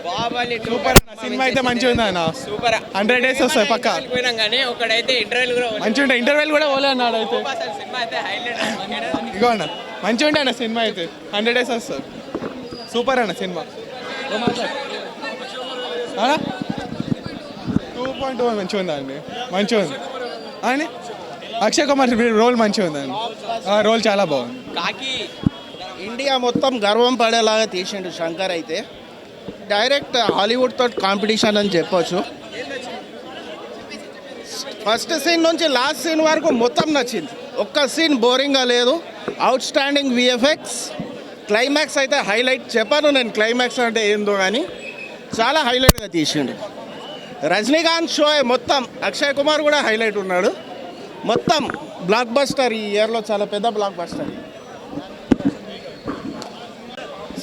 Baahubali super cinema అయితే మంచిగా ఉంది అన్న. సూపర్ 100 days వస్తాయి పక్కా. పోయినాం కానీ ఒకడైతే ఇంటర్వెల్ కూడా మంచిగా ఉంటాయి. ఇంటర్వెల్ కూడా పోలే అన్నాడు అయితే. అసలు సినిమా అయితే హైలైట్. ఇగో అన్న మంచిగా ఉంటాయి అన్న సినిమా అయితే. 100 days వస్తుంది. సూపర్ అన్న సినిమా. 2.2 మంచిగా ఉందా అండి? మంచిగా ఉంది అని అక్షయ్ కుమార్ రోల్ మంచిగా ఉందండి. రోల్ చాలా బాగుంది. కాకి ఇండియా మొత్తం గర్వం పడేలాగా తీసిండు శంకర్ అయితే. డైరెక్ట్ హాలీవుడ్ తోటి కాంపిటీషన్ అని చెప్పొచ్చు. ఫస్ట్ సీన్ నుంచి లాస్ట్ సీన్ వరకు మొత్తం నచ్చింది. ఒక్క సీన్ బోరింగ్గా లేదు. Out standing VFX. క్లైమాక్స్ అయితే హైలైట్. చెప్పాను నేను క్లైమాక్స్ అంటే ఏందో కానీ చాలా హైలైట్గా తీసిండు. రజనీకాంత్ షో మొత్తం. అక్షయ్ కుమార్ కూడా హైలైట్ ఉన్నాడు. మొత్తం బ్లాక్ బస్టర్. ఈ ఇయర్లో చాలా పెద్ద బ్లాక్ బస్టర్.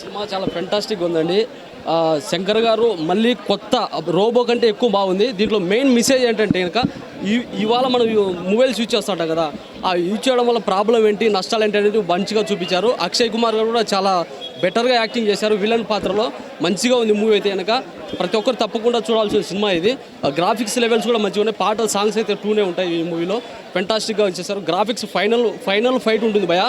సినిమా చాలా ఫెంటాస్టిక్ ఉందండి. శంకర్ గారు మళ్ళీ కొత్త రోబో కంటే ఎక్కువ బాగుంది. దీంట్లో మెయిన్ మెసేజ్ ఏంటంటే కనుక ఇవాళ మనం మొబైల్స్ యూజ్ చేస్తుంటాం కదా, ఆ యూజ్ చేయడం వల్ల ప్రాబ్లం ఏంటి, నష్టాలు ఏంటి అనేది మంచిగా చూపించారు. అక్షయ్ కుమార్ గారు కూడా చాలా బెటర్గా యాక్టింగ్ చేశారు. విలన్ పాత్రలో మంచిగా ఉంది మూవీ అయితే కనుక. ప్రతి ఒక్కరు తప్పకుండా చూడాల్సిన సినిమా ఇది. గ్రాఫిక్స్ లెవెల్స్ కూడా మంచిగా ఉన్నాయి. పాటలు సాంగ్స్ అయితే 2 ఉంటాయి ఈ మూవీలో. ఫెంటాస్టిక్గా వచ్చేసారు. గ్రాఫిక్స్ ఫైనల్ ఫైట్ ఉంటుంది భయ,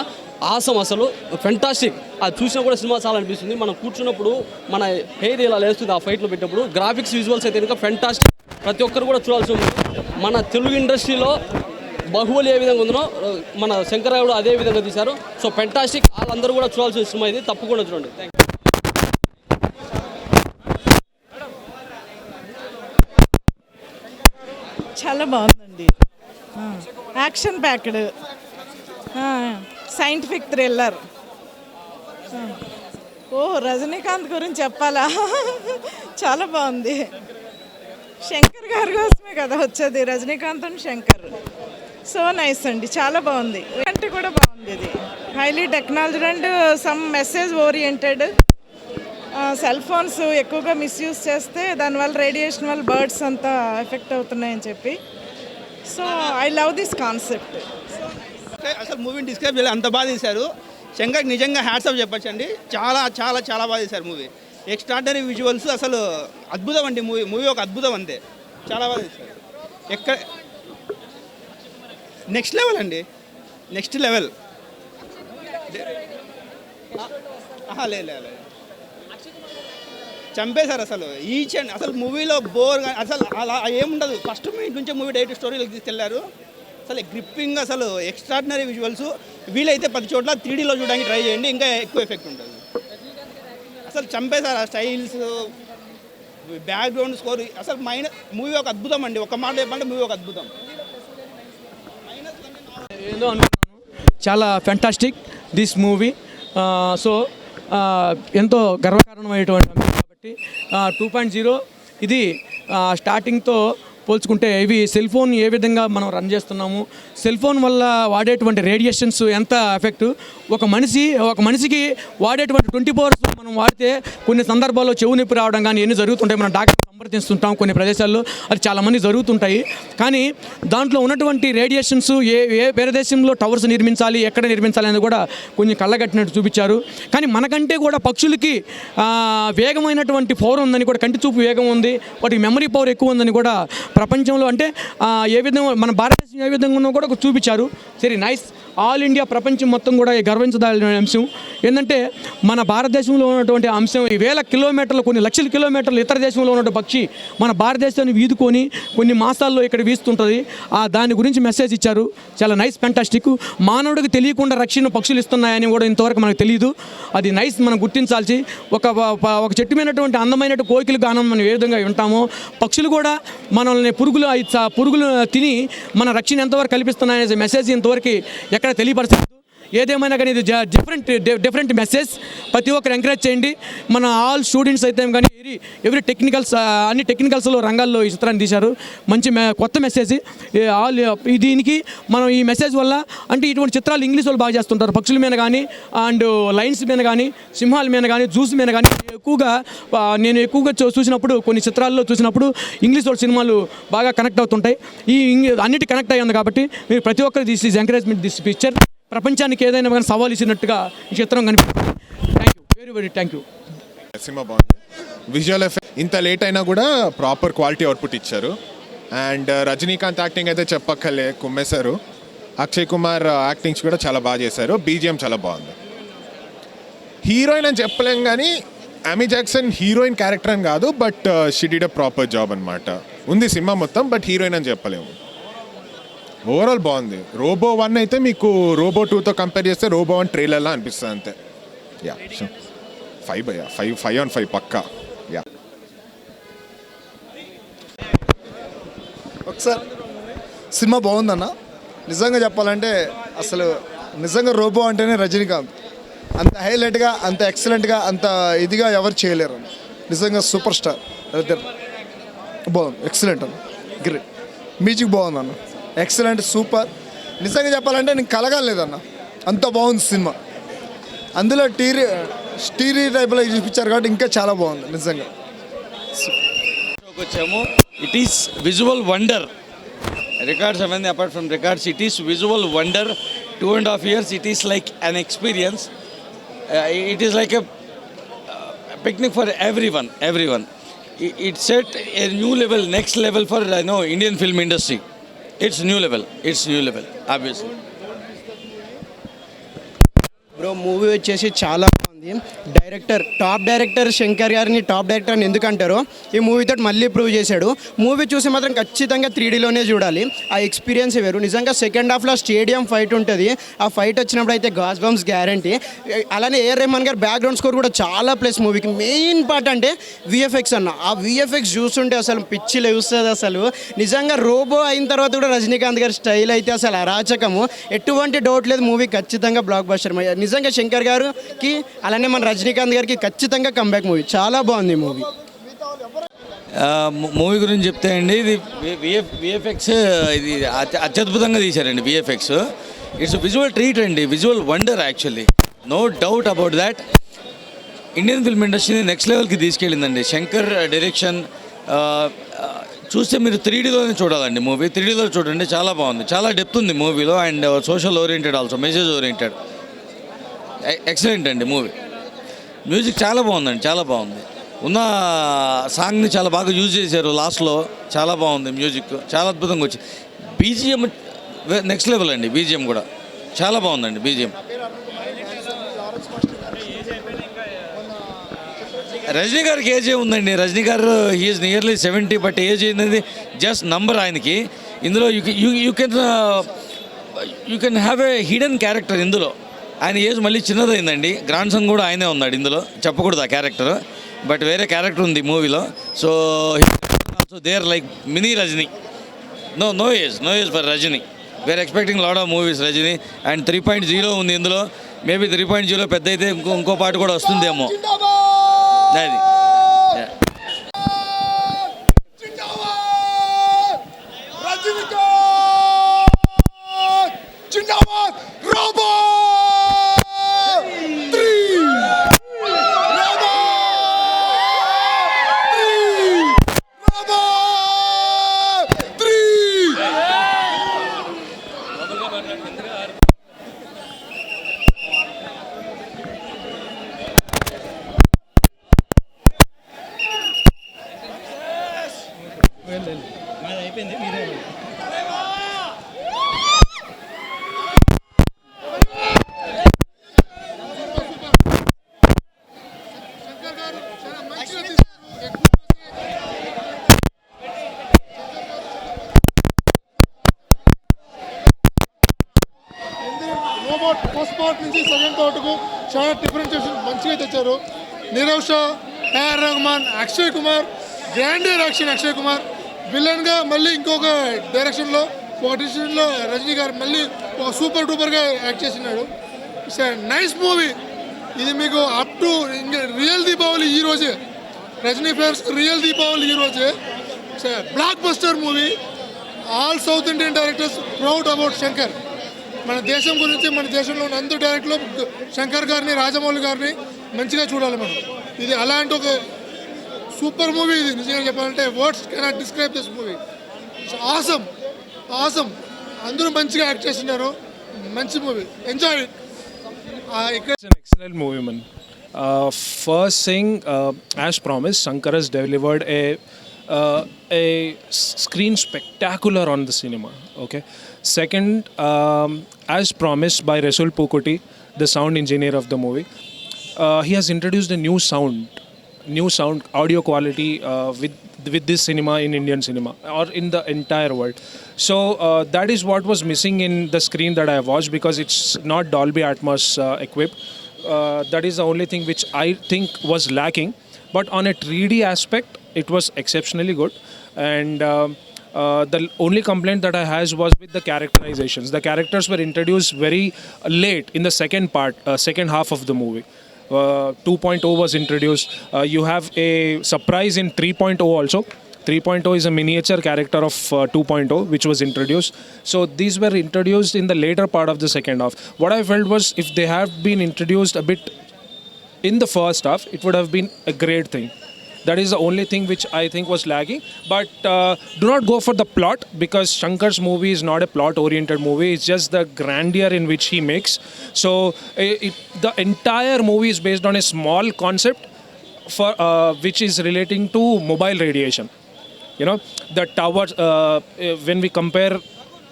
ఆసం అసలు ఫెంటాస్టిక్. అది చూసినా కూడా సినిమా చాలా అనిపిస్తుంది. మనం కూర్చున్నప్పుడు మన హెయిర్ ఇలా లేస్తుంది ఆ ఫైట్లో పెట్టినప్పుడు. గ్రాఫిక్స్ విజువల్స్ అయితే కనుక ఫెంటాస్టిక్. ప్రతి ఒక్కరు కూడా చూడాల్సి ఉంది. మన తెలుగు ఇండస్ట్రీలో బాహుబలి ఏ విధంగా ఉందో మన శంకర్ గారు అదే విధంగా తీశారు. So fantastic. వాళ్ళందరూ కూడా చూడాల్సిన సినిమా ఇది. తప్పకుండా చూడండి. Thank you. చాలా బాగుందండి. Action packed, scientific thriller. Rajinikanth గురించి చెప్పాలా? చాలా బాగుంది. శంకర్ గారి కోసమే కదా వచ్చేది, Rajinikanth and Shankar. So nice అండి, చాలా బాగుంది. అంటే కూడా బాగుంది. ఇది highly technology and some message oriented. Cell phones ఎక్కువగా మిస్యూజ్ చేస్తే దానివల్ల రేడియేషన్ వల్ల బర్డ్స్ అంతా ఎఫెక్ట్ అవుతున్నాయని చెప్పి. So I love this concept. అసలు మూవీని డిస్క్రైబ్ చేయాలి, అంత బాగా తీశారు. శంకర్ నిజంగా హ్యాట్స్ ఆఫ్ చెప్పచ్చండి. చాలా చాలా చాలా బాగా తీశారు మూవీ. ఎక్స్ట్రాడనరీ విజువల్స్, అసలు అద్భుతం అండి. మూవీ ఒక అద్భుతం అంతే. చాలా బాగా తీశారు. నెక్స్ట్ లెవెల్ అండి, నెక్స్ట్ లెవెల్. లేదు చంపేశారు అసలు. అసలు మూవీలో బోర్ అసలు అలా ఏముండదు. ఫస్ట్ మినిట్ నుంచే మూవీ డైరెక్ట్ స్టోరీలోకి తీసుకెళ్లారు. అసలు గ్రిప్పింగ్, అసలు ఎక్స్ట్రాడినరీ విజువల్స్. వీలైతే 10 చోట్ల 3Dలో చూడడానికి ట్రై చేయండి, ఇంకా ఎక్కువ ఎఫెక్ట్ ఉంటుంది. అసలు చంపేశారు. ఆ స్టైల్స్, బ్యాక్గ్రౌండ్ స్కోర్, అసలు మూవీ ఒక అద్భుతం అండి. ఒక మాట చెప్పంటే మూవీ ఒక అద్భుతం. ఏదో అనుకున్నాను, చాలా ఫెంటాస్టిక్ దిస్ మూవీ. సో ఎంతో గర్వకారణమైనటువంటి అంశం కాబట్టి 2.0 ఇది స్టార్టింగ్తో పోల్చుకుంటే ఇవి సెల్ ఫోన్ ఏ విధంగా మనం రన్ చేస్తున్నాము, సెల్ ఫోన్ వల్ల వాడేటువంటి రేడియేషన్స్ ఎంత ఎఫెక్ట్, ఒక మనిషికి వాడేటువంటి 24 hours మనం వాడితే కొన్ని సందర్భాల్లో చెవు నొప్పి రావడం కానీ ఎన్ని జరుగుతుంటాయి. మనం డాక్టర్ సంప్రదిస్తుంటాం కొన్ని ప్రదేశాల్లో, అది చాలామంది జరుగుతుంటాయి. కానీ దాంట్లో ఉన్నటువంటి రేడియేషన్స్ వేరే దేశంలో టవర్స్ నిర్మించాలి, ఎక్కడ నిర్మించాలి అనేది కూడా కొంచెం కళ్ళగట్టినట్టు చూపించారు. కానీ మనకంటే కూడా పక్షులకి వేగమైనటువంటి పవర్ ఉందని కూడా, కంటి చూపు వేగం ఉంది, వాటికి మెమరీ పవర్ ఎక్కువ ఉందని కూడా ప్రపంచంలో అంటే ఏ విధంగా మన భారతదేశం ఏ విధంగా ఉన్నో కూడా చూపించారు. సరే నైస్. ఆల్ ఇండియా ప్రపంచం మొత్తం కూడా గర్వించదగిన అంశం ఏంటంటే మన భారతదేశంలో ఉన్నటువంటి అంశం వేల కిలోమీటర్లు, కొన్ని లక్షల కిలోమీటర్లు ఇతర దేశంలో ఉన్న పక్షి మన భారతదేశాన్ని వీదుకొని కొన్ని మాసాల్లో ఇక్కడ వీస్తుంటుంది. దాని గురించి మెసేజ్ ఇచ్చారు. చాలా నైస్, ఫెంటాస్టిక్. మానవుడికి తెలియకుండా రక్షణ పక్షులు ఇస్తున్నాయని కూడా ఇంతవరకు మనకు తెలియదు. అది నైస్, మనం గుర్తించాల్సి. ఒక చెట్టు మీదటువంటి అందమైన కోకిల గానం మనం ఏ విధంగా వింటామో, పక్షులు కూడా మనల్ని పురుగులు తిని మన రక్షణ ఎంతవరకు కల్పిస్తున్నాయనే మెసేజ్ ఇంతవరకు ఎక్కడ తెలియపరచలేదు. ఏదేమైనా కానీ ఇది డిఫరెంట్ మెసేజ్. ప్రతి ఒక్కరు ఎంకరేజ్ చేయండి. మన ఆల్ స్టూడెంట్స్ అయితే కానీ ఎవ్రీ అన్ని టెక్నికల్స్లో రంగాల్లో ఈ చిత్రాన్ని తీశారు. మంచి కొత్త మెసేజ్. దీనికి మనం ఈ మెసేజ్ వల్ల అంటే ఇటువంటి చిత్రాలు ఇంగ్లీష్ వాళ్ళు బాగా చేస్తుంటారు. పక్షుల మీద కానీ అండ్ లైన్స్ మీద కానీ, సింహాల మీద కానీ, జూస్ మీద కానీ నేను ఎక్కువగా చూసినప్పుడు, కొన్ని చిత్రాల్లో చూసినప్పుడు ఇంగ్లీష్ వాళ్ళ సినిమాలు బాగా కనెక్ట్ అవుతుంటాయి. అన్నిటి కనెక్ట్ అయ్యింది కాబట్టి మీరు ప్రతి ఒక్కరు this is encouragement. This picture ప్రపంచానికి ఏదైనా కానీ సవాల్ ఇచ్చినట్టుగా ఈ చిత్రం కనిపిస్తుంది. Thank you, very thank you. Cinema బాగుంది. విజువల్ ఎఫెక్ట్ ఇంత లేట్ అయినా కూడా ప్రాపర్ క్వాలిటీ అవుట్పుట్ ఇచ్చారు. అండ్ రజనీకాంత్ యాక్టింగ్ అయితే చెప్పక్కర్లే, కుమ్మేశారు. అక్షయ్ కుమార్ యాక్టింగ్స్ కూడా చాలా బాగా చేశారు. బీజిఎం చాలా బాగుంది. హీరోయిన్ అని చెప్పలేం కానీ అమీ జాక్సన్ హీరోయిన్ క్యారెక్టర్ అని కాదు, but she did a proper job అనమాట. ఉంది సినిమా మొత్తం, బట్ హీరోయిన్ అని చెప్పలేము. ఓవరాల్ బాగుంది. రోబో 1 అయితే మీకు రోబో 2తో కంపేర్ చేస్తే రోబో 1 ట్రైలర్లా అనిపిస్తుంది అంతే. యా 5/5 పక్కా. యా ఒకసారి సినిమా బాగుందన్న. నిజంగా చెప్పాలంటే అసలు నిజంగా రోబో అంటేనే రజనీకాంత్. అంత హైలైట్గా, అంత ఎక్సలెంట్గా, అంత ఇదిగా ఎవరు చేయలేరు. నిజంగా సూపర్ స్టార్. బాగుంది, ఎక్సలెంట్ అన్న, గ్రేట్. మ్యూజిక్ బాగుందన్న, ఎక్సలెంట్, సూపర్. నిజంగా చెప్పాలంటే నేను కలగలేదన్న, అంత బాగుంది సినిమా. అందులో టీరీ టైప్లో చూపించారు కాబట్టి ఇంకా చాలా బాగుంది నిజంగా. వచ్చాము. It is visual wonder. Records అవన్నీ apart from records, it is visual wonder. 2.5 years it is like an experience. It is like a picnic for everyone. It set a new level, next level for Indian film industry. It's new level, obviously. Bro movie వచ్చేసి చాలా బాగుంది. Top director Shankar గారిని top director అని ఎందుకంటారో ఈ మూవీతో మళ్ళీ prove చేశాడు. Movie చూసి మాత్రం ఖచ్చితంగా 3Dలోనే చూడాలి. ఆ ఎక్స్పీరియన్స్ వేరు. నిజంగా సెకండ్ హాఫ్లో స్టేడియం ఫైట్ ఉంటుంది. ఆ ఫైట్ వచ్చినప్పుడు అయితే గాస్ బంప్స్ గ్యారంటీ. అలానే ఏఆర్ రెహమాన్ గారు బ్యాక్గ్రౌండ్ స్కోర్ కూడా చాలా ప్లస్ మూవీకి. మెయిన్ పార్ట్ అంటే విఎఫ్ఎక్స్ అన్న. ఆ విఎఫ్ఎక్స్ చూస్తుంటే అసలు పిచ్చి లేస్తుంది అసలు. నిజంగా రోబో అయిన తర్వాత కూడా రజనీకాంత్ గారి స్టైల్ అయితే అసలు అరాచకము. ఎటువంటి డౌట్ లేదు, మూవీ ఖచ్చితంగా బ్లాక్ బస్టర్. నిజంగా శంకర్ గారికి అలానే మన రజనీకాంత్ గారికి ఖచ్చితంగా కంబ్యాక్ మూవీ. చాలా బాగుంది మూవీ. మూవీ గురించి చెప్తే అండి, ఇది విఎఫ్ఎక్స్ ఇది అత్యద్భుతంగా తీశారండి. విఎఫ్ఎక్స్ ఇట్స్ విజువల్ ట్రీట్ అండి, visual wonder actually. No doubt about that. Indian film ఇండస్ట్రీని నెక్స్ట్ లెవెల్కి తీసుకెళ్ళిందండి శంకర్ డైరెక్షన్. చూస్తే మీరు 3Dలోనే చూడాలండి మూవీ. 3Dలో చూడండి, చాలా బాగుంది. చాలా డెప్త్ ఉంది మూవీలో. And social oriented also, message oriented. Excellent అండి మూవీ. మ్యూజిక్ చాలా బాగుందండి, చాలా బాగుంది. ఉన్న సాంగ్ని చాలా బాగా యూజ్ చేశారు లాస్ట్లో. చాలా బాగుంది మ్యూజిక్, చాలా అద్భుతంగా వచ్చింది. బీజిఎం నెక్స్ట్ లెవెల్ అండి. బీజిఎం కూడా చాలా బాగుందండి. బీజిఎం రజనీ గారికి ఏజ్ ఉందండి. రజనీ గారు హీఈస్ నియర్లీ 70, బట్ ఏజ్ అనేది జస్ట్ నంబర్ ఆయనకి. ఇందులో you can have a hidden character ఇందులో. ఆయన ఏజ్ మళ్ళీ చిన్నదైందండి. గ్రాండ్ సన్ కూడా ఆయనే ఉన్నాడు ఇందులో. చెప్పకూడదు ఆ క్యారెక్టర్, బట్ వేరే క్యారెక్టర్ ఉంది మూవీలో. So also there like mini Rajini. No age for Rajini. We are expecting lot of movies Rajini. And 3.0 ఉంది ఇందులో. మేబీ 3.0 పెద్ద అయితే ఇంకో పాట కూడా వస్తుందేమో. అది ఫస్ట్ పార్ట్ నుంచి సెకండ్ పార్ట్కు చాలా డిఫరెన్షియేషన్ మంచిగా తెచ్చారు. Nirav Shah, A R Rahman, Akshay Kumar, grand direction. Akshay Kumar విలన్గా మళ్ళీ ఇంకొక డైరెక్షన్లో, ఒక డిసిషన్లో రజనీ గారు మళ్ళీ ఒక సూపర్ డూపర్గా యాక్ట్ చేసినాడు. It's nice movie. ఇది మీకు అప్ టు ఇంకా రియల్ దీపావళి ఈ రోజే. రజనీ ఫ్యాన్స్ రియల్ దీపావళి ఈ రోజే. It's block buster movie. All south Indian directors proud about Shankar. మన దేశం గురించి, మన దేశంలో ఉన్న అందరు డైరెక్టర్లు శంకర్ గారిని, రాజమౌళి గారిని మంచిగా చూడాలి మనం. ఇది అలాంటి ఒక సూపర్ మూవీ. ఇది నిజంగా చెప్పాలంటే words cannot describe this movie. It's awesome. అందరూ మంచిగా యాక్ట్ చేస్తున్నారు. మంచి మూవీ, ఎంజాయ్. ఎక్సలెంట్ మూవీ మన First thing, as promised, Shankar has delivered a screen spectacular on the cinema. Okay. Second, as promised by Rasul Pukuti, the sound engineer of the movie, he has introduced a new sound audio quality with this cinema in Indian cinema or in the entire world. So that is what was missing in the screen that I watched, because it's not Dolby Atmos equipped. That is the only thing which I think was lacking. But on a 3D aspect, it was exceptionally good. And the only complaint that I had was with the characterizations. The characters were introduced very late in the second half of the movie. 2.0 was introduced. You have a surprise in 3.0 also. 3.0 is a miniature character of 2.0 which was introduced. So these were introduced in the later part of the second half. What I felt was, if they have been introduced a bit in the first half, it would have been a great thing. That is the only thing which I think was lagging. But do not go for the plot, because Shankar's movie is not a plot-oriented movie. It's just the grandeur in which he makes. So the entire movie is based on a small concept for which is relating to mobile radiation. You know, the towers. When we compare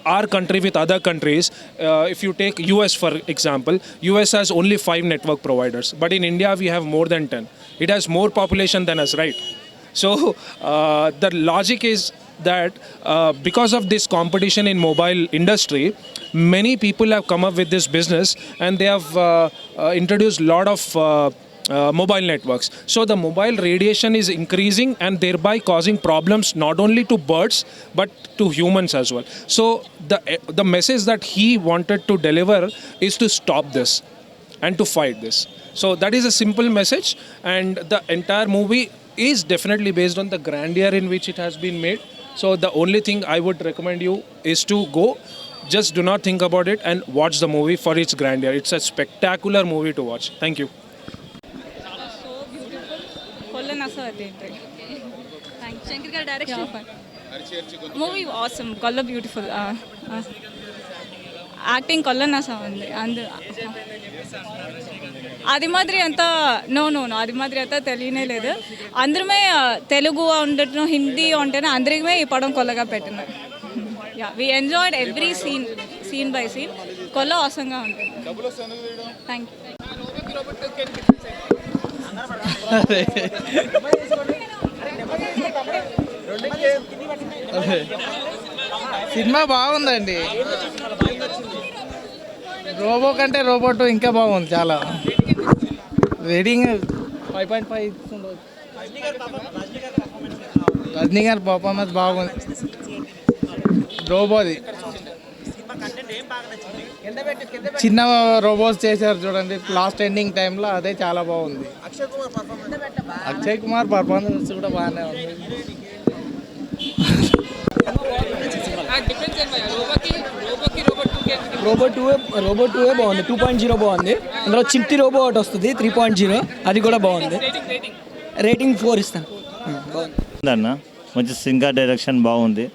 our country with other countries, if you take US for example, US has only 5 network providers, but in India we have more than 10. It has more population than us, right? So the logic is that because of this competition in mobile industry, many people have come up with this business, and they have introduced a lot of mobile networks. So the mobile radiation is increasing and thereby causing problems not only to birds but to humans as well. So the message that he wanted to deliver is to stop this and to fight this. So that is a simple message, and the entire movie is definitely based on the grandeur in which it has been made. So the only thing I would recommend you is to go. Just do not think about it and watch the movie for its grandeur. It's a spectacular movie to watch. Thank you. Shankar gaరి direction. Movie awesome. Kolla beautiful. Acting kolla nasa undi. అది మాదిరి అంత no అది మాదిరి అంతా తెలియనే లేదు. అందరమే తెలుగు ఉండటం, హిందీ ఉంటేనే అందరికీ ఈ పడం కొల్లగా పెట్టిన. Yeah, we enjoyed every scene by scene. కొల్ల అవసరంగా ఉంటుంది. Thank you. సినిమా బాగుందండి. రోబో కంటే రోబో 2 ఇంకా బాగుంది. చాలా రేటింగ్ 5.5 ఇస్తుండవచ్చు. రజనీ గారి పర్ఫార్మెన్స్ బాగుంది. రోబోది చిన్న రోబోస్ చేశారు చూడండి లాస్ట్ ఎండింగ్ టైంలో, అదే చాలా బాగుంది. అక్షయ్ కుమార్ పర్ఫార్మెన్స్ కూడా బాగానే ఉంది. రోబో 2 బాగుంది. 2.0 బాగుంది. అందులో చిట్టి రోబో ఒకటి వస్తుంది 3.0, అది కూడా బాగుంది. రేటింగ్ 4 ఇస్తాను. బాగుంది అన్న, మంచి సింగర్ డైరెక్షన్ బాగుంది.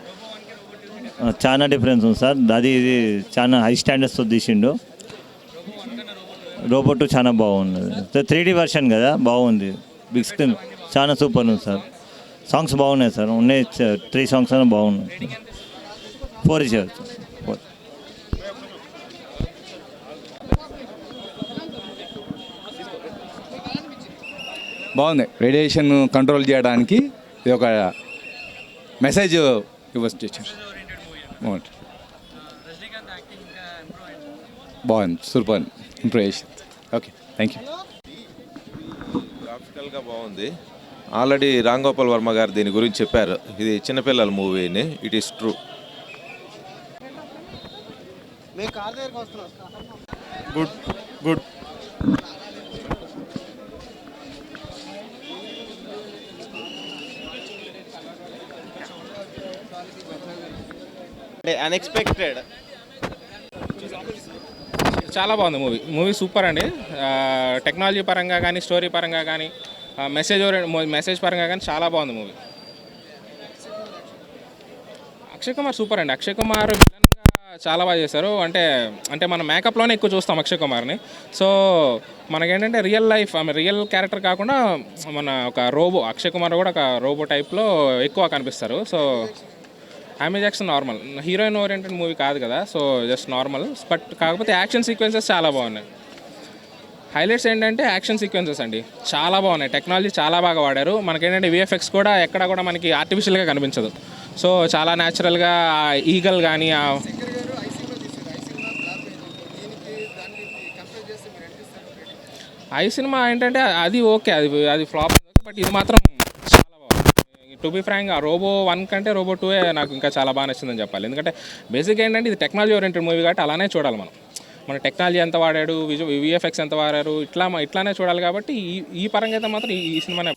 చాలా డిఫరెన్స్ ఉంది సార్. అది ఇది చాలా హై స్టాండర్డ్స్తో తీసిండు. రోబో 2 చాలా బాగున్నది. 3D వర్షన్ కదా, బాగుంది. బిగ్ స్క్రీన్ చాలా సూపర్ ఉంది సార్. సాంగ్స్ బాగున్నాయి సార్. ఉన్నాయి 3 సాంగ్స్ అయినా బాగున్నాయి. 4 ఇచ్చారు. బాగుంది. రేడియేషన్ కంట్రోల్ చేయడానికి ఇది ఒక మెసేజ్ ఇవ్వచ్చు. బాగుంది. Super impression. Okay, thank you. గ్రాఫికల్గా బాగుంది. ఆల్రెడీ రామ్ గోపాల్ వర్మ గారు దీని గురించి చెప్పారు. ఇది చిన్నపిల్లల మూవీని. It is true. Good good. Unexpected. చాలా బాగుంది మూవీ సూపర్ అండి. టెక్నాలజీ పరంగా కానీ, స్టోరీ పరంగా కానీ, మెసేజ్ పరంగా కానీ చాలా బాగుంది మూవీ. అక్షయ్ కుమార్ సూపర్ అండి. అక్షయ్ కుమార్ విలన్గా చాలా బాగా చేశారు. అంటే మన మేకప్లోనే ఎక్కువ చూస్తాం అక్షయ్ కుమార్ని. సో మనకేంటంటే రియల్ లైఫ్ రియల్ క్యారెక్టర్ కాకుండా మన ఒక రోబో అక్షయ్ కుమార్ కూడా ఒక రోబో టైప్లో ఎక్కువ కనిపిస్తారు. సో ఆమె Jackson normal heroine oriented movie కాదు కదా, సో జస్ట్ నార్మల్. బట్ కాకపోతే యాక్షన్ సీక్వెన్సెస్ చాలా బాగున్నాయి. హైలైట్స్ ఏంటంటే యాక్షన్ సీక్వెన్సెస్ అండి చాలా బాగున్నాయి. టెక్నాలజీ చాలా బాగా వాడారు. మనకేంటంటే విఎఫ్ఎక్స్ కూడా ఎక్కడ కూడా మనకి ఆర్టిఫిషియల్గా కనిపించదు. సో చాలా న్యాచురల్గా ఈగల్ కానీ ఐ సినిమా ఏంటంటే అది ఓకే, అది ఫ్లాప్, బట్ ఇది మాత్రం చాలా బాగుంది. టు బీ ఫ్రాంక్ రోబో 1 కంటే రోబో 2 నాకు ఇంకా చాలా బాగా నచ్చిందని చెప్పాలి. ఎందుకంటే బేసిక్గా ఏంటంటే ఇది టెక్నాలజీ ఓరియంటెడ్ మూవీ కాబట్టి అలానే చూడాలి మనం. మన టెక్నాలజీ ఎంత వాడాడు, విఎఫ్ఎక్స్ ఎంత వాడారు, ఇట్లానే చూడాలి. కాబట్టి ఈ పరంగా అయితే మాత్రం ఈ సినిమానే.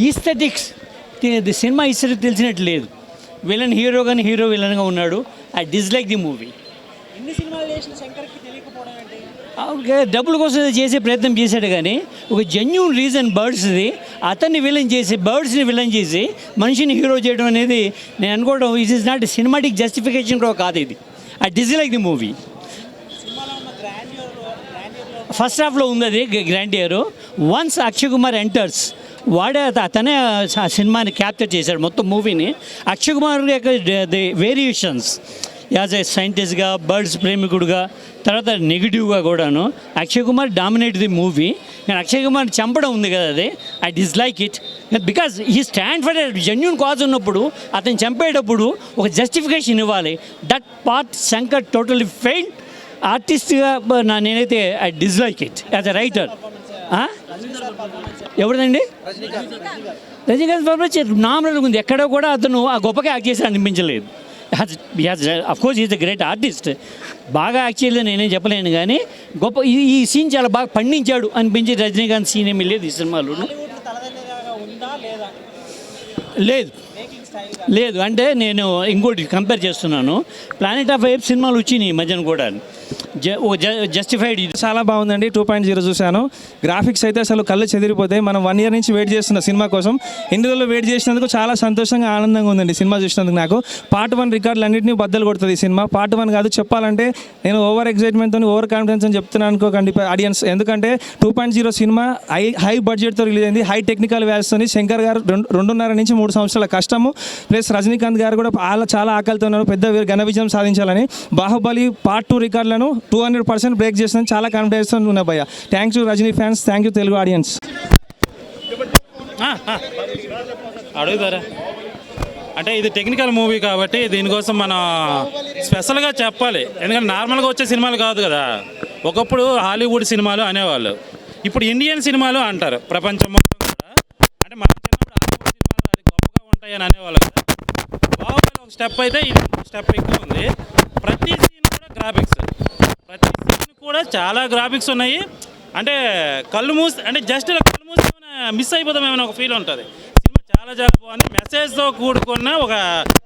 ఈస్థెటిక్స్ సినిమా ఈస్థెటిక్ తెలిసినట్టు లేదు. విలన్ హీరో కానీ హీరో విలన్గా ఉన్నాడు. I dislike the movie. డబ్బుల కోసం చేసే ప్రయత్నం చేశాడు కానీ ఒక జెన్యూన్ రీజన్ బర్డ్స్ది అతన్ని విలన్ చేసి బర్డ్స్ని విలన్ చేసి మనిషిని హీరో చేయడం అనేది నేను అనుకోవడం it is not cinematic justification కూడా కాదు ఇది. I dislike the movie. First హాఫ్లో ఉంది అది grandeur. Once Akshay Kumar enters అతనే ఆ సినిమాని క్యాప్చర్ చేశాడు మొత్తం మూవీని. అక్షయ్ కుమార్ యొక్క ది వేరియేషన్స్ యాజ్ ఏ సైంటిస్ట్గా బర్డ్స్ ప్రేమికుడుగా తర్వాత నెగిటివ్గా కూడాను Akshay Kumar dominate the movie. కానీ అక్షయ్ కుమార్ చంపడం ఉంది కదా అది I dislike it because he stand for genuine cause ఉన్నప్పుడు అతను చంపేటప్పుడు ఒక జస్టిఫికేషన్ ఇవ్వాలి. That part Shankar totally failed. ఆర్టిస్ట్గా నేనైతే I dislike it as a writer. ఎవరిదండి? రజనీకాంత్ పర్ఫార్మెన్స్ నార్మల్గా ఉంది. ఎక్కడో కూడా అతను ఆ గొప్పగా యాక్ట్ చేసి అనిపించలేదు. Of course is a great artist. బాగా యాక్ట్ చేయలేదు నేనేం చెప్పలేను కానీ గొప్ప ఈ సీన్ చాలా బాగా పండించాడు అనిపించి రజనీకాంత్ సీన్ ఏమీ లేదు ఈ సినిమాలో. లేదు అంటే నేను ఇంకోటి కంపేర్ చేస్తున్నాను. ప్లానెట్ ఆఫ్ ఎయిప్స్ సినిమాలు వచ్చినాయి ఈ మధ్యన కూడా జస్టిఫైడ్. చాలా బాగుందండి. 2.0 చూశాను. గ్రాఫిక్స్ అయితే అసలు కళ్ళు చెదిరిపోతాయి. మనం 1 year నుంచి వెయిట్ చేస్తున్న సినిమా కోసం ఇన్ని రోజులు వెయిట్ చేసినందుకు చాలా సంతోషంగా ఆనందంగా ఉందండి సినిమా చూసినందుకు. నాకు పార్ట్ 1 రికార్డులు అన్నింటినీ బద్దలు కొడుతుంది ఈ సినిమా. పార్ట్ 1 కాదు చెప్పాలంటే నేను ఓవర్ ఎక్సైట్మెంట్తో ఓవర్ కాన్ఫిడెన్స్ అని చెప్తున్నాను అనుకోకండి ఆడియన్స్. ఎందుకంటే 2.0 సినిమా హై బడ్జెట్తో రిలీజ్ అయింది. హై టెక్నికల్ వ్యాల్యూస్తో శంకర్ గారు 2.5 నుంచి 3 సంవత్సరాల కష్టము ప్లస్ రజనీకాంత్ గారు కూడా చాలా ఆకలితో ఉన్నారు పెద్ద ఘన విజయం సాధించాలని. బాహుబలి పార్ట్ 2 రికార్డులను 200% బ్రేక్ చేస్తాను. చాలా కాన్ఫిడెన్స్ ఉన్నా భయ్య. Thanks to Rajini fans, thank you Telugu audience. అడుగుతారా అంటే ఇది టెక్నికల్ మూవీ కాబట్టి దీనికోసం మనం స్పెషల్గా చెప్పాలి. ఎందుకంటే నార్మల్గా వచ్చే సినిమాలు కాదు కదా. ఒకప్పుడు హాలీవుడ్ సినిమాలు అనేవాళ్ళు, ఇప్పుడు ఇండియన్ సినిమాలు అంటారు ప్రపంచం మొత్తం కూడా. అంటే మనం చిన్నప్పుడు హాలీవుడ్ సినిమాలు అది గొప్పగా ఉంటాయని అనేవాళ్ళు కదా. బాహుబలి ఒక స్టెప్ అయితే ఇది స్టెప్ ఎక్కువ ఉంది. ప్రతి సీన్ కూడా గ్రాఫిక్స్, ప్రతి సీన్ కూడా చాలా గ్రాఫిక్స్ ఉన్నాయి. అంటే కళ్ళు మూసి అంటే జస్ట్ కళ్ళు మూసి మిస్ అయిపోతామేమైనా ఒక ఫీల్ ఉంటుంది. సినిమా చాలా బాగుంది. మెసేజ్తో కూడుకున్న ఒక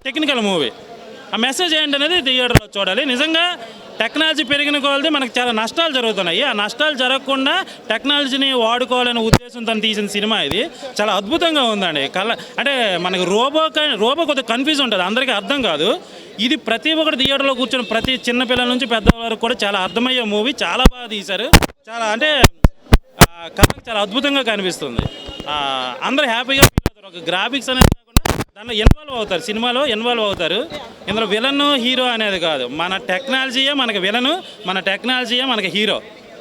టెక్నికల్ మూవీ. ఆ మెసేజ్ ఏంటనేది థియేటర్లో చూడాలి. నిజంగా టెక్నాలజీ పెరిగిన కొలది మనకు చాలా నష్టాలు జరుగుతున్నాయి. ఆ నష్టాలు జరగకుండా టెక్నాలజీని వాడుకోవాలనే ఉద్దేశంతో తీసిన సినిమా ఇది. చాలా అద్భుతంగా ఉందండి. అంటే మనకి రోబో కొద్దిగా కన్ఫ్యూజ్ ఉంటుంది, అందరికీ అర్థం కాదు. ఇది ప్రతి ఒక్కటి థియేటర్లో కూర్చొని ప్రతి చిన్నపిల్లల నుంచి పెద్దవారికి కూడా చాలా అర్థమయ్యే మూవీ. చాలా బాగా తీశారు. చాలా అంటే కథకు చాలా అద్భుతంగా కనిపిస్తుంది. అందరూ హ్యాపీగా ఫీల్ అవుతారు. ఒక గ్రాఫిక్స్ అనేది కాకుండా దాంట్లో ఇన్వాల్వ్ అవుతారు, సినిమాలో ఇన్వాల్వ్ అవుతారు. ఇందులో విలన్ హీరో అనేది కాదు, మన టెక్నాలజీయే మనకి విలను, మన టెక్నాలజీయే మనకి హీరో.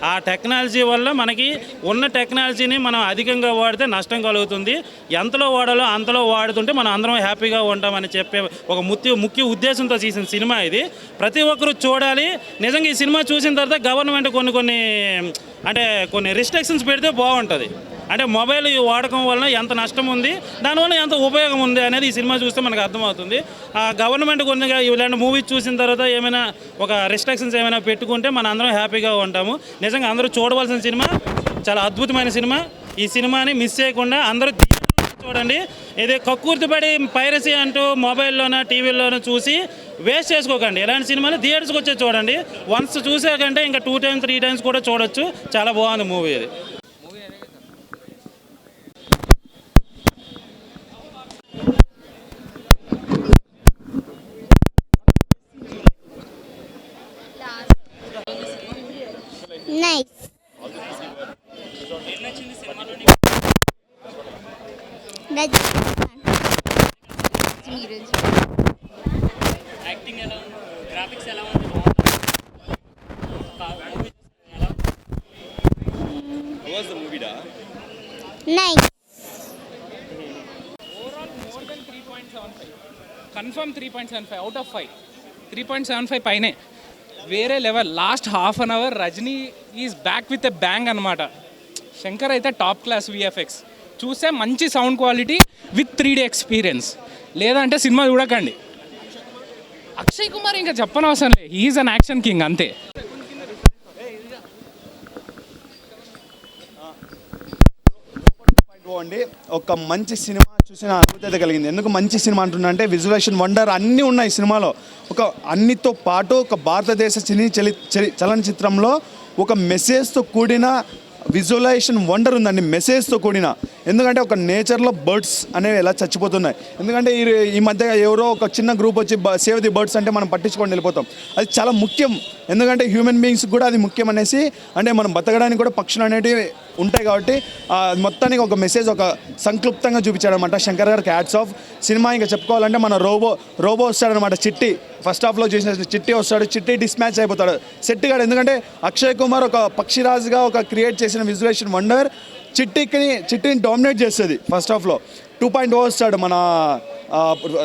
ఆ టెక్నాలజీ వల్ల మనకి ఉన్న టెక్నాలజీని మనం అధికంగా వాడితే నష్టం కలుగుతుంది. ఎంతలో వాడాలో అంతలో వాడుతుంటే మనం అందరం హ్యాపీగా ఉంటామని చెప్పే ఒక ముఖ్య ఉద్దేశంతో తీసిన సినిమా ఇది. ప్రతి ఒక్కరూ చూడాలి. నిజంగా ఈ సినిమా చూసిన తర్వాత గవర్నమెంట్ కొన్ని రిస్ట్రిక్షన్స్ పెడితే బాగుంటుంది. అంటే మొబైల్ వాడకం వలన ఎంత నష్టం ఉంది, దానివల్ల ఎంత ఉపయోగం ఉంది అనేది ఈ సినిమా చూస్తే మనకు అర్థమవుతుంది. గవర్నమెంట్ కొద్దిగా ఇలాంటి మూవీస్ చూసిన తర్వాత ఏమైనా ఒక రిస్ట్రిక్షన్స్ ఏమైనా పెట్టుకుంటే మన అందరం హ్యాపీగా ఉంటాము. నిజంగా అందరూ చూడవలసిన సినిమా, చాలా అద్భుతమైన సినిమా. ఈ సినిమాని మిస్ చేయకుండా అందరూ చూడండి. ఇది కక్కుర్తిపడి పైరసీ అంటూ మొబైల్లోనో టీవీల్లోనో చూసి వేస్ట్ చేసుకోకండి. ఇలాంటి సినిమాలు థియేటర్స్కి వచ్చే చూడండి. వన్స్ చూసాకంటే ఇంకా 2 times 3 times కూడా చూడొచ్చు. చాలా బాగుంది మూవీ ఇది. యాక్టింగ్ ఎలా ఉంది, గ్రాఫిక్స్ ఎలా ఉంది, కన్ఫర్మ్ 3.75 అవుట్ ఆఫ్ 5, 3.75 పైనే. వేరే level. Last half an hour Rajini is back with a bang అనమాట. శంకర్ అయితే టాప్ క్లాస్ విఎఫ్ఎక్స్. చూస్తే మంచి sound quality with 3D experience. లేదంటే సినిమా చూడకండి. అక్షయ్ కుమార్ ఇంకా చెప్పనవసరం లేదు, హీఈస్ అన్ యాక్షన్ కింగ్ అంతే. అండి ఒక మంచి సినిమా చూసిన అనుభూతి అయితే కలిగింది. ఎందుకు మంచి సినిమా అంటున్నా అంటే విజువలైజేషన్ వండర్ అన్నీ ఉన్నాయి సినిమాలో. ఒక అన్నితో పాటు ఒక భారతదేశ చలనచిత్రంలో ఒక మెసేజ్తో కూడిన విజువలైజేషన్ వండర్ ఉందండి, మెసేజ్తో కూడిన. ఎందుకంటే ఒక నేచర్లో బర్డ్స్ అనేవి ఎలా చచ్చిపోతున్నాయి. ఎందుకంటే ఈ మధ్య ఎవరో ఒక చిన్న గ్రూప్ వచ్చి సేవ్ ది బర్డ్స్ అంటే మనం పట్టించుకొని వెళ్ళిపోతాం. అది చాలా ముఖ్యం. ఎందుకంటే హ్యూమన్ బీయింగ్స్ కూడా అది ముఖ్యం అనేసి, అంటే మనం బతకడానికి కూడా పక్షులు అనేటివి ఉంటాయి కాబట్టి మొత్తానికి ఒక మెసేజ్ ఒక సంక్లుప్తంగా చూపించాడనమాట శంకర్ గారికి హ్యాట్స్ ఆఫ్. సినిమా ఇంకా చెప్పుకోవాలంటే మన రోబో వస్తాడనమాట. చిట్టి ఫస్ట్ హాఫ్లో చూసిన చిట్టి వస్తాడు, చిట్టి డిస్మ్యాచ్ అయిపోతాడు సెట్ గాడు. ఎందుకంటే అక్షయ్ కుమార్ ఒక పక్షిరాజుగా ఒక క్రియేట్ చేసిన విజువలైజేషన్ వండర్ చిట్టిని డామినేట్ చేస్తుంది. ఫస్ట్ హాఫ్లో 2.0 వస్తాడు, మన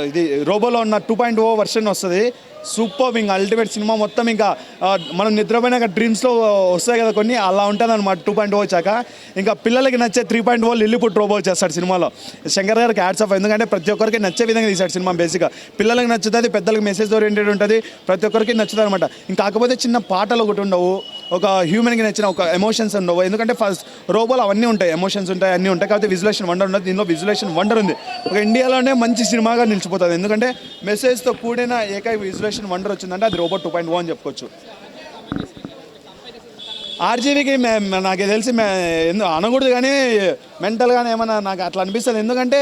ఇది రోబోలో ఉన్న 2.0 వర్షన్ వస్తుంది. సూపర్, ఇంకా అల్టిమేట్ సినిమా మొత్తం. ఇంకా మనం నిద్రపోయినాక డ్రీమ్స్లో వస్తాయి కదా కొన్ని, అలా ఉంటుంది అనమాట 2.0 వచ్చాక. ఇంకా పిల్లలకి నచ్చే 3.0 లిల్లీపుట్ రోబో చేస్తాడు సినిమాలో. శంకర్ గారికి హ్యాట్స్ ఆఫ్. ఎందుకంటే ప్రతి ఒక్కరికి నచ్చే విధంగా తీశాడు సినిమా. బేసిక్గా పిల్లలకి నచ్చుతుంది, పెద్దలకి మెసేజ్ ఓరియంటెడ్ ఉంటుంది, ప్రతి ఒక్కరికి నచ్చుతుంది అనమాట. ఇంకా కాకపోతే చిన్న పాటలు ఒకటి ఉండవు, ఒక హ్యూమన్కి నచ్చిన ఒక ఎమోషన్స్ ఉండవు. ఎందుకంటే ఫస్ట్ రోబోలు అవన్నీ ఉంటాయి, ఎమోషన్స్ ఉంటాయి, అన్నీ ఉంటాయి. కాబట్టి విజువలైజేషన్ వండర్ ఉండదు, దీనిలో విజువలైజేషన్ వండర్ ఉంది. ఒక ఇండియాలోనే మంచి సినిమాగా నిలిచిపోతుంది. ఎందుకంటే మెసేజ్తో కూడిన ఏకైక విజువలైజేషన్ వండర్ వచ్చిందంటే అది రోబో 2.0 అని చెప్పుకోవచ్చు. ఆర్జీవీకి నాకు తెలిసి అనకూడదు కానీ మెంటల్గానే ఏమన్నా నాకు అట్లా అనిపిస్తుంది. ఎందుకంటే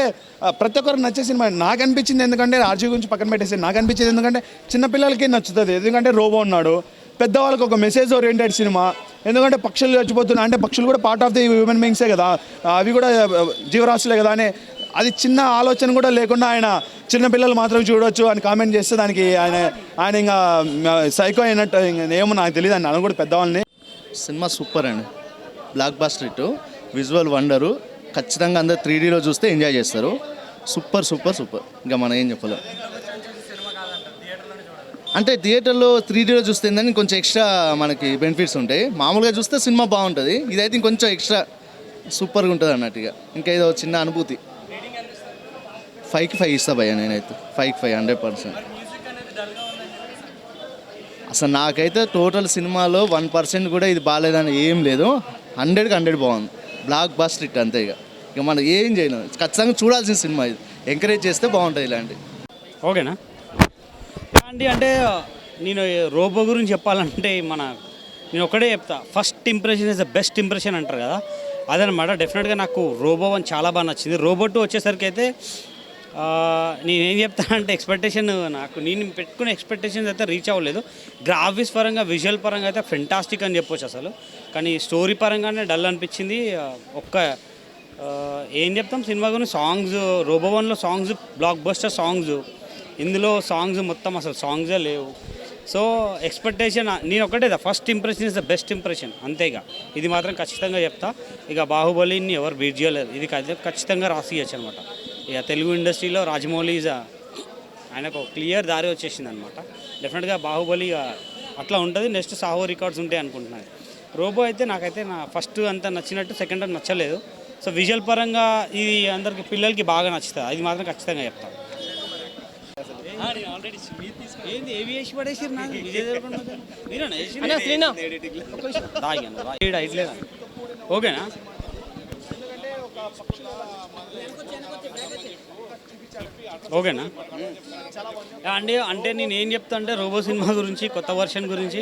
ప్రతి ఒక్కరికి నచ్చే సినిమా నాకు అనిపించింది. ఎందుకంటే ఆర్జీవీ గురించి పక్కన పెట్టేసి నాకు అనిపించింది ఎందుకంటే చిన్నపిల్లలకి నచ్చుతుంది. ఎందుకంటే రోబో ఉన్నాడు, పెద్దవాళ్ళకి ఒక మెసేజ్ ఓరియంటెడ్ సినిమా. ఎందుకంటే పక్షులు చచ్చిపోతున్నాయి అంటే పక్షులు కూడా పార్ట్ ఆఫ్ ది హ్యూమన్ బీయింగ్సే కదా, అవి కూడా జీవరాశులే కదా అని అది చిన్న ఆలోచన కూడా లేకుండా ఆయన చిన్నపిల్లలు మాత్రం చూడవచ్చు అని కామెంట్ చేస్తే దానికి ఆయన ఇంకా సైకో అయినట్టు ఏమో నాకు తెలియదు అని అను కూడా పెద్దవాళ్ళని. సినిమా సూపర్ అండి, బ్లాక్ బస్టర్ హిట్, విజువల్ వండరు. ఖచ్చితంగా అందరు 3Dలో చూస్తే ఎంజాయ్ చేస్తారు. సూపర్ సూపర్ సూపర్, ఇంకా మనం ఏం చెప్పలేం. అంటే థియేటర్లో 3Dలో చూస్తే ఏంటంటే కొంచెం ఎక్స్ట్రా మనకి బెనిఫిట్స్ ఉంటాయి. మామూలుగా చూస్తే సినిమా బాగుంటుంది, ఇదైతే ఇంకొంచెం ఎక్స్ట్రా సూపర్గా ఉంటుంది అన్నట్టుగా. ఇంకా ఏదో చిన్న అనుభూతి. 5కి 5 ఇస్తా భయ్యా నేనైతే. 5కి 5 100%. అసలు నాకైతే టోటల్ సినిమాలో 1% కూడా ఇది బాగాలేదని ఏం లేదు. 100కి 100 బాగుంది, బ్లాక్ బస్టర్ హిట్ అంతే. ఇక మనం ఏం చేయలేము, ఖచ్చితంగా చూడాల్సిన సినిమా ఇది. ఎంకరేజ్ చేస్తే బాగుంటుంది ఇలాంటి. ఓకేనా అండి. అంటే నేను రోబో గురించి చెప్పాలంటే నేను ఒకటే చెప్తా, first impression is the best impression అంటారు కదా, అదనమాట. డెఫినెట్గా నాకు రోబో 1 చాలా బాగా నచ్చింది. రోబో 2 వచ్చేసరికి అయితే నేనేం చెప్తానంటే నేను పెట్టుకునే ఎక్స్పెక్టేషన్స్ అయితే రీచ్ అవ్వలేదు. గ్రాఫిక్స్ పరంగా, విజువల్ పరంగా అయితే ఫెంటాస్టిక్ అని చెప్పొచ్చు అసలు. కానీ స్టోరీ పరంగానే డల్ అనిపించింది. ఏం చెప్తాం సినిమా గురించి. సాంగ్స్ రోబో 1లో సాంగ్స్ బ్లాక్ బస్టర్ సాంగ్స్, ఇందులో సాంగ్స్ మొత్తం అసలు సాంగ్సే లేవు. సో ఎక్స్పెక్టేషన్ నేను ఒకటే, first impression is the best impression అంతేగా. ఇది మాత్రం ఖచ్చితంగా చెప్తా. ఇక బాహుబలిని ఎవరు బీట్ చేయలేదు, ఇది ఖచ్చితంగా రాసియచ్చు అనమాట. ఇక తెలుగు ఇండస్ట్రీలో రాజమౌళి ఆయనకు క్లియర్ దారి వచ్చేసింది అనమాట. డెఫినెట్గా బాహుబలి అట్లా ఉంటుంది. నెక్స్ట్ సాహో రికార్డ్స్ ఉంటాయి అనుకుంటున్నాను. రోబో అయితే నాకైతే ఫస్ట్ అంతా నచ్చినట్టు, సెకండ్ అంతా నచ్చలేదు. సో విజువల్ పరంగా ఇది అందరికి పిల్లలకి బాగా నచ్చుతుంది, అది మాత్రం ఖచ్చితంగా చెప్తాను. ఏంది ఏవి వేసి పడేసారు నాకు విజయ్ ఓకేనా. ఓకేనా అండి. అంటే నేను ఏం చెప్తా అంటే రోబో సినిమా గురించి, కొత్త వర్షన్ గురించి,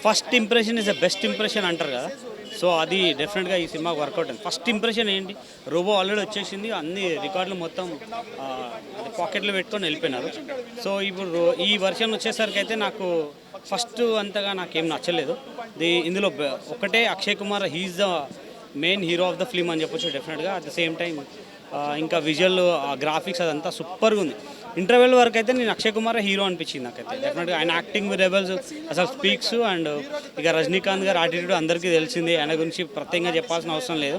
first impression is the best impression అంటారు కదా. సో అది డెఫినెట్గా ఈ సినిమాకి వర్కౌట్ అయింది. ఫస్ట్ ఇంప్రెషన్ ఏంటి, రోబో ఆల్రెడీ వచ్చేసింది, అన్ని రికార్డులు మొత్తం పాకెట్లో పెట్టుకొని వెళ్ళిపోయినారు. సో ఇప్పుడు ఈ వర్షన్ వచ్చేసరికి అయితే నాకు ఫస్ట్ అంతగా నాకేం నచ్చలేదు. ఇందులో ఒకటే Akshay Kumar, he's the main hero of the film అని చెప్పొచ్చు డెఫినెట్గా. అట్ ద సేమ్ టైం ఇంకా విజువల్ గ్రాఫిక్స్ అదంతా సూపర్గా ఉంది. ఇంటర్వెల్ వరకు అయితే నేను అక్షయ్ కుమార్ హీరో అనిపించింది నాకైతే. డెఫినెట్గా ఆయన యాక్టింగ్ రెబల్స్ అసలు స్పీక్స్, అండ్ ఇక రజనీకాంత్ గారి యాటిట్యూడ్ అందరికీ తెలిసింది, ఆయన గురించి ప్రత్యేకంగా చెప్పాల్సిన అవసరం లేదు.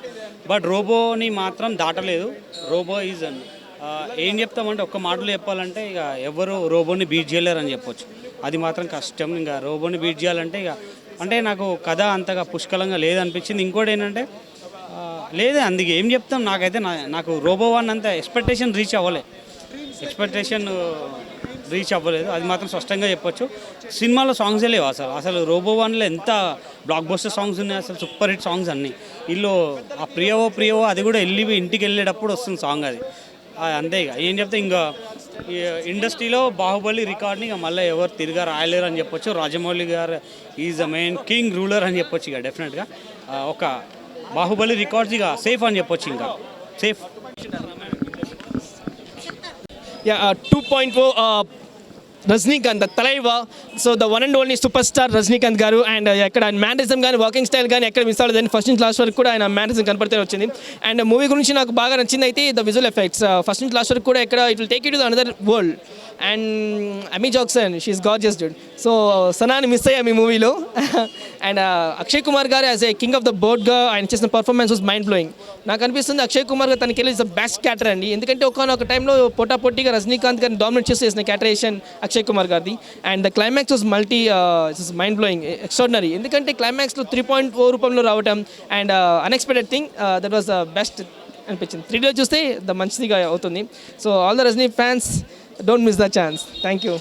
బట్ రోబోని మాత్రం దాటలేదు. రోబో ఈజ్ ఏం చెప్తామంటే ఒక్క మాటలో చెప్పాలంటే ఇక ఎవరు రోబోని బీట్ చేయలేరని చెప్పొచ్చు. అది మాత్రం కష్టం. ఇంకా రోబోని బీట్ చేయాలంటే ఇక అంటే నాకు కథ అంతగా పుష్కలంగా లేదనిపించింది. ఇంకోటి ఏంటంటే లేదే, అందుకే ఏం చెప్తాం. నాకైతే నాకు రోబో వన్ అంత ఎక్స్పెక్టేషన్ రీచ్ అవ్వలేదు, అది మాత్రం స్పష్టంగా చెప్పొచ్చు. సినిమాలో సాంగ్సే లేవు అసలు రోబో వన్లో ఎంత బ్లాక్ బస్టర్ సాంగ్స్ ఉన్నాయి, అసలు సూపర్ హిట్ సాంగ్స్ అన్నీ. వీళ్ళు ఆ ప్రియవో అది కూడా ఇంటికి వెళ్ళేటప్పుడు వస్తుంది సాంగ్, అది అంతే. ఇక ఏం చెప్తే ఇంకా ఇండస్ట్రీలో బాహుబలి రికార్డ్ని ఇక మళ్ళీ ఎవరు తిరిగా రాయలేరు అని చెప్పొచ్చు. రాజమౌళి గారు is the main king ruler అని చెప్పొచ్చు. ఇక డెఫినెట్గా ఒక బాహుబలి రికార్డ్స్ ఇక సేఫ్ అని చెప్పొచ్చు, ఇంకా safe. 2.4 Rajinikanth Thalaiva. So the one and only super star Rajinikanth గారు. అండ్ ఎక్కడ ఆయన మేనరిజం కానీ వాకింగ్ స్టైల్ కానీ ఎక్కడ మిస్ అవ్వలేదని ఫస్ట్ నుంచి లాస్ట్ వరకు కూడా ఆయన మేనరిజం కనపడితే వచ్చింది. అండ్ మూవీ గురించి నాకు బాగా నచ్చింది అయితే ద విజువల్ ఎఫెక్ట్స్. ఫస్ట్ నుంచి లాస్ట్ వరకు కూడా ఎక్కడ it will take you to the another world. And Amy Jackson she is gorgeous dude. So సనాని మిస్ అయ్యాం ఈ మూవీలో. అండ్ అక్షయ్ కుమార్ గారు as a king of the బోర్డ్గా ఆయన చేసిన పర్ఫార్మెన్స్ వాజ్ మైండ్ బ్లోయింగ్. నాకు అనిపిస్తుంది అక్షయ్ కుమార్ గారు తనకి వెళ్ళి బెస్ట్ క్యాటర్ అండి. ఎందుకంటే ఒకనొక టైంలో పోటాపోటీగా రజనీకాంత్ గారిని డామినేట్ చేసిన క్యాటరేషన్ అక్షయ్ కుమార్ గారిది. And the climax was mind blowing, extraordinary. ఎందుకంటే క్లైమాక్స్లో 3.4 రూపంలో రావటం and unexpected thing, that was the best అనిపించింది. 3Dలో చూస్తే ద మంచిదిగా అవుతుంది. So all the Rajini fans, don't miss the chance. Thank you.